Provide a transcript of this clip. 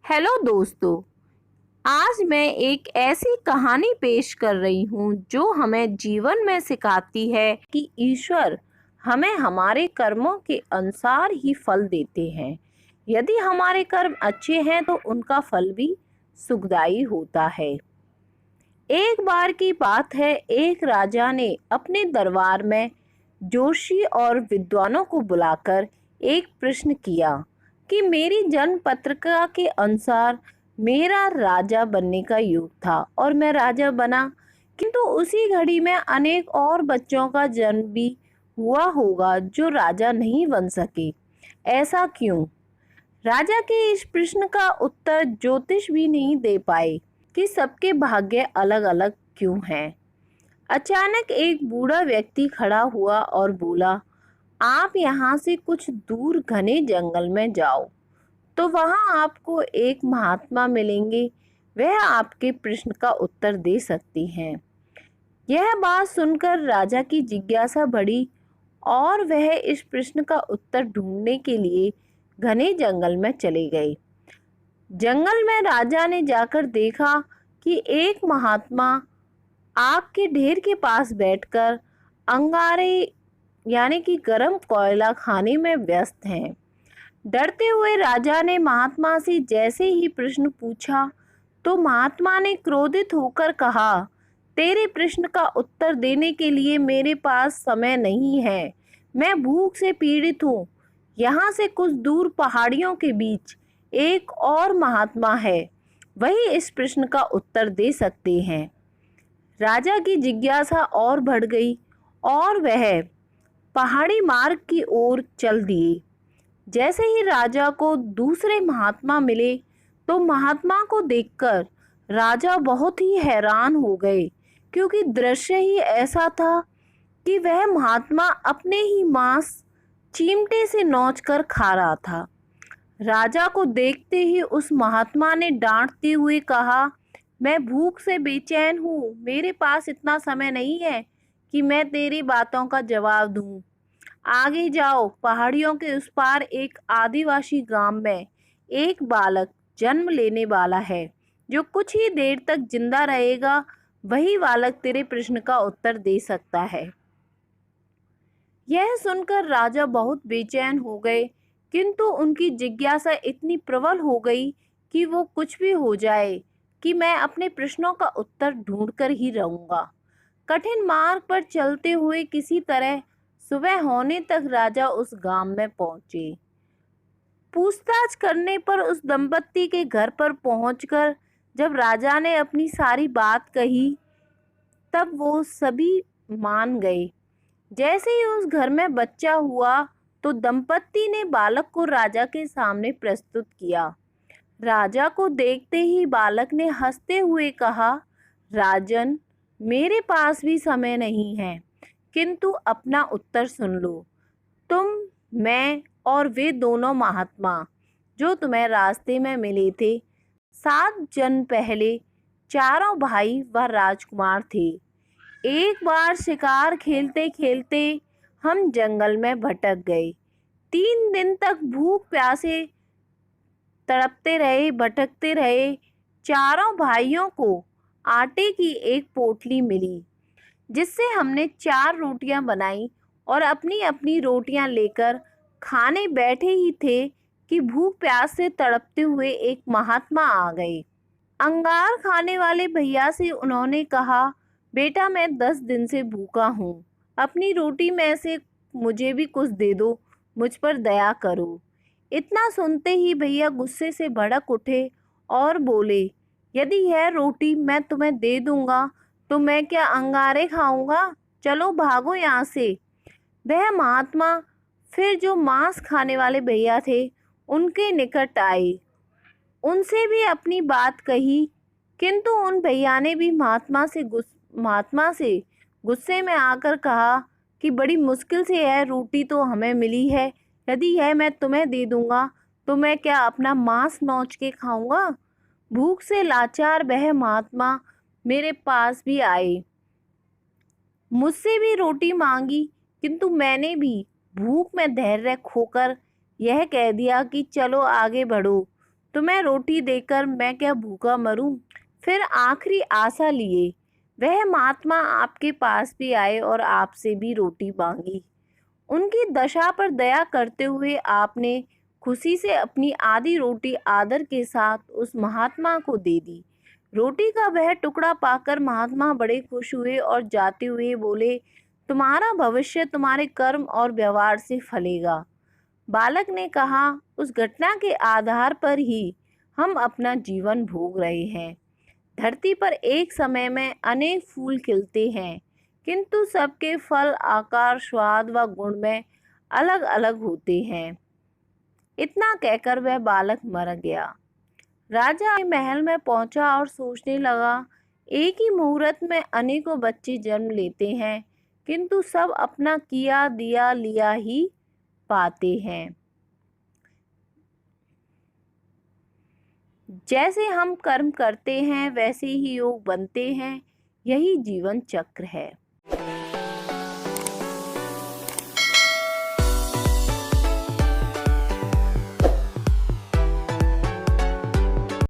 Hello दोस्तों। आज मैं एक ऐसी कहानी पेश कर रही हूँ जो हमें जीवन में सिखाती है कि ईश्वर हमें हमारे कर्मों के अनुसार ही फल देते हैं। यदि हमारे कर्म अच्छे हैं तो उनका फल भी सुखदायी होता है। एक बार की बात है, एक राजा ने अपने दरबार में जोशी और विद्वानों को बुलाकर एक प्रश्न किया कि मेरी जन्म पत्रिका के अनुसार मेरा राजा बनने का योग था और मैं राजा बना, किंतु उसी घड़ी में अनेक और बच्चों का जन्म भी हुआ होगा जो राजा नहीं बन सके। ऐसा क्यों? राजा के इस प्रश्न का उत्तर ज्योतिष भी नहीं दे पाए कि सबके भाग्य अलग अलग क्यों हैं। अचानक एक बूढ़ा व्यक्ति खड़ा हुआ और बोला, आप यहाँ से कुछ दूर घने जंगल में जाओ तो वहाँ आपको एक महात्मा मिलेंगे। वह आपके प्रश्न का उत्तर दे सकती हैं। यह बात सुनकर राजा की जिज्ञासा बढ़ी और वह इस प्रश्न का उत्तर ढूंढने के लिए घने जंगल में चले गए। जंगल में राजा ने जाकर देखा कि एक महात्मा आग के ढेर के पास बैठकर अंगारे यानी कि गरम कोयला खाने में व्यस्त हैं। डरते हुए राजा ने महात्मा से जैसे ही प्रश्न पूछा तो महात्मा ने क्रोधित होकर कहा, तेरे प्रश्न का उत्तर देने के लिए मेरे पास समय नहीं है। मैं भूख से पीड़ित हूँ। यहाँ से कुछ दूर पहाड़ियों के बीच एक और महात्मा है, वही इस प्रश्न का उत्तर दे सकते हैं। राजा की जिज्ञासा और बढ़ गई और वह पहाड़ी मार्ग की ओर चल दिए। जैसे ही राजा को दूसरे महात्मा मिले तो महात्मा को देखकर राजा बहुत ही हैरान हो गए, क्योंकि दृश्य ही ऐसा था कि वह महात्मा अपने ही मांस चिमटे से नोचकर खा रहा था। राजा को देखते ही उस महात्मा ने डांटते हुए कहा, मैं भूख से बेचैन हूँ, मेरे पास इतना समय नहीं है कि मैं तेरी बातों का जवाब दूँ। आगे जाओ, पहाड़ियों के उस पार एक आदिवासी गांव में एक बालक जन्म लेने वाला है, जो कुछ ही देर तक जिंदा रहेगा। वही बालक तेरे प्रश्न का उत्तर दे सकता है। यह सुनकर राजा बहुत बेचैन हो गए, किंतु उनकी जिज्ञासा इतनी प्रबल हो गई कि वो कुछ भी हो जाए कि मैं अपने प्रश्नों का उत्तर ढूंढकर ही रहूंगा। कठिन मार्ग पर चलते हुए किसी तरह सुबह होने तक राजा उस गांव में पहुंचे। पूछताछ करने पर उस दंपत्ति के घर पर पहुंचकर जब राजा ने अपनी सारी बात कही तब वो सभी मान गए। जैसे ही उस घर में बच्चा हुआ तो दंपत्ति ने बालक को राजा के सामने प्रस्तुत किया। राजा को देखते ही बालक ने हंसते हुए कहा, राजन, मेरे पास भी समय नहीं है, किंतु अपना उत्तर सुन लो। तुम, मैं और वे दोनों महात्मा जो तुम्हें रास्ते में मिले थे, 7 जन्म पहले चारों भाई व राजकुमार थे। एक बार शिकार खेलते खेलते हम जंगल में भटक गए। 3 दिन तक भूख प्यासे तड़पते रहे, भटकते रहे। चारों भाइयों को आटे की एक पोटली मिली, जिससे हमने 4 रोटियां बनाई और अपनी अपनी रोटियां लेकर खाने बैठे ही थे कि भूख प्यास से तड़पते हुए एक महात्मा आ गए। अंगार खाने वाले भैया से उन्होंने कहा, बेटा, मैं 10 दिन से भूखा हूँ, अपनी रोटी में से मुझे भी कुछ दे दो, मुझ पर दया करो। इतना सुनते ही भैया गुस्से से भड़क उठे और बोले, यदि यह रोटी मैं तुम्हें दे दूंगा तो मैं क्या अंगारे खाऊंगा? चलो भागो यहाँ से। वह महात्मा फिर जो मांस खाने वाले भैया थे उनके निकट आए, उनसे भी अपनी बात कही, किंतु उन भैया ने भी महात्मा से गुस्से में आकर कहा कि बड़ी मुश्किल से यह रोटी तो हमें मिली है, यदि यह मैं तुम्हें दे दूंगा तो मैं क्या अपना मांस नोच के खाऊंगा? भूख से लाचार वह महात्मा मेरे पास भी आए, मुझसे भी रोटी मांगी, किंतु मैंने भी भूख में धैर्य खोकर यह कह दिया कि चलो आगे बढ़ो, तुम्हें रोटी देकर मैं क्या भूखा मरूं? फिर आखिरी आशा लिए वह महात्मा आपके पास भी आए और आपसे भी रोटी मांगी। उनकी दशा पर दया करते हुए आपने खुशी से अपनी आधी रोटी आदर के साथ उस महात्मा को दे दी। रोटी का वह टुकड़ा पाकर महात्मा बड़े खुश हुए और जाते हुए बोले, तुम्हारा भविष्य तुम्हारे कर्म और व्यवहार से फलेगा। बालक ने कहा, उस घटना के आधार पर ही हम अपना जीवन भोग रहे हैं। धरती पर एक समय में अनेक फूल खिलते हैं, किंतु सबके फल आकार, स्वाद व गुण में अलग अलग होते हैं। इतना कहकर वह बालक मर गया। राजा महल में पहुंचा और सोचने लगा, एक ही मुहूर्त में अनेकों बच्चे जन्म लेते हैं, किंतु सब अपना किया दिया लिया ही पाते हैं। जैसे हम कर्म करते हैं वैसे ही योग बनते हैं, यही जीवन चक्र है।